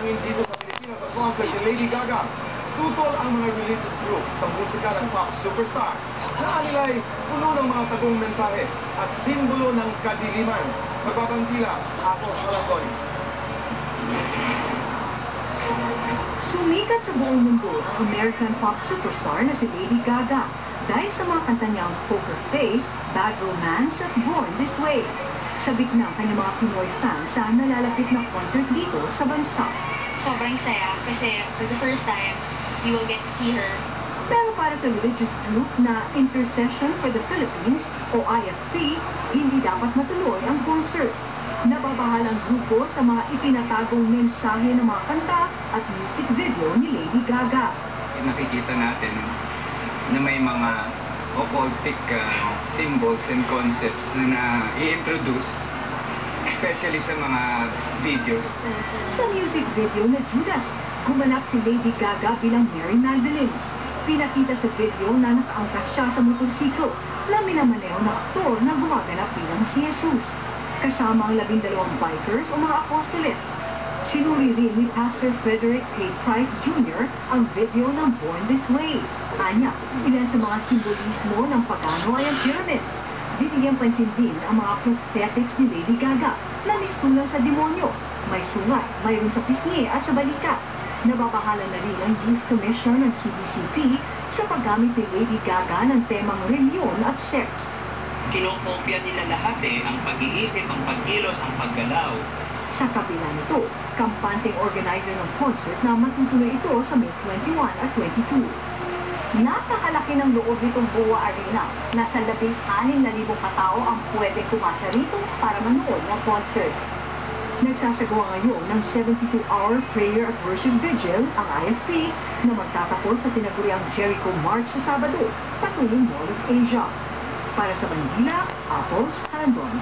Manalangin dito sa Pilipinas sa concert ni Lady Gaga. Tutol ang mga religious group sa musika ng pop superstar na anilay puno ng mga tagong mensahe at simbolo ng kadiliman. Magbabantila ako sa Landoni. Sumikat sa buong mundo ang American pop superstar na si Lady Gaga dahil sa mga kanta niyang Poker Face, Bad Romance at Born This Way. Sabik ng kanyang mga Pinoy fans sa nalalapit na concert dito sa bansa. Sobrang saya kasi for the first time, you will get to see her. Pero para sa religious group na Intercession for the Philippines o IFP, hindi dapat matuloy ang concert. Nababahalang grupo sa mga itinatagong mensahe ng mga kanta at music video ni Lady Gaga. Nakikita natin na may mga occultic symbols and concepts na i-introduce, especially sa mga videos. Sa music video na Judas, gumanap si Lady Gaga bilang Mary Magdalene. Pinakita sa video na nakaangkas siya sa motorsiklo na minamaneo ng aktor na gumaganap bilang si Jesus. Kasama ang 12 bikers o mga apostoles. Sinuri rin ni Pastor Frederick K. Price Jr. ang video ng Born This Way. Anya, ilan sa mga simbolismo ng pagano ay ang pyramid. Binigyang pansin din ang mga prosthetics ni Lady Gaga na mistulang sa demonyo. May sugat, mayroon sa pisngi at sa balikat. Nababahala na rin ang Youth Commission ng CBCP sa paggamit ni Lady Gaga ng temang reliyon at sex. Kinokopya nila lahat ang pag-iisip, ang pagkilos, ang paggalaw. Sa kabila nito, kampanteng organizer ng concert na matutuloy ito sa May 21 at 22. Napakalaki ng loob nitong BOA Arena. Nasa 16,000 katao ang pwedeng pumasya rito para manood ng concert. Nagsasagawa ngayon ng 72-hour prayer at worship vigil ang IFP na magtatapos sa tinaguriang Jericho March sa Sabado, patulong Mall of Asia. Para sa Bandila, Apos, Handon.